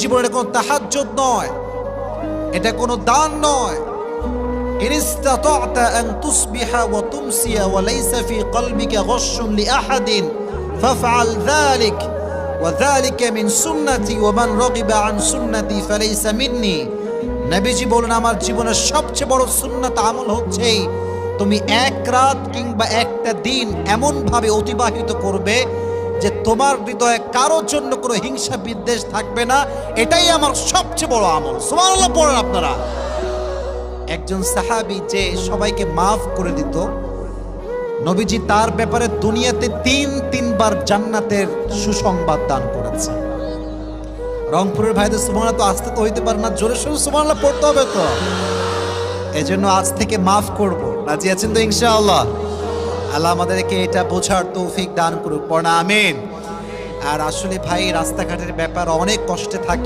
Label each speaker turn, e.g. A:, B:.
A: বলেন এটা কোনো তাহাজ্জুদ নয়, এটা কোনো দান নয়। ইন ইসতাতা'তা আন তুসবিহা ওয়া তুমসিয়া ওয়া লাইসা ফি কলবিকা গশশুন লিআহাদিন ফাফআল যালিক ওয়া যালিকা মিন সুন্নতি ওয়া মান রাগিবা আন সুন্নতি ফালাইসা মিন্নি। নবীজি বলেন আমার জীবনের সবচেয়ে বড় সুন্নাত আমল হচ্ছে তুমি এক রাত কিংবা একটা দিন এমন ভাবে অতিবাহিত করবে যে তোমার হৃদয়ে কারোর জন্য কোনো হিংসা বিদ্বেষ থাকবে না। এটাই আমার সবচেয়ে বড় আমল। সুবহানাল্লাহ পড়েন আপনারা। একজন সাহাবী যে সবাইকে মাফ করে দিত, নবীজি তার ব্যাপারে দুনিয়াতে তিনবার জান্নাতের সুসংবাদ দান করেছে। রংপুরের ভাইদের সুবহানাল্লাহ তো আসতে তো হইতে পারে না, জোরে সোরে সুবহানাল্লাহ পড়তে হবে তো। এজন্য আজ থেকে মাফ করব, রাজি আছেন তো ইনশাআল্লাহ? আল্লাহ আমাদেরকে এটা বোঝার তৌফিক দান করুক, পড়া আমিন। আর আসলে ভাই রাস্তাঘাটের ব্যাপার অনেক কষ্টে থাকি।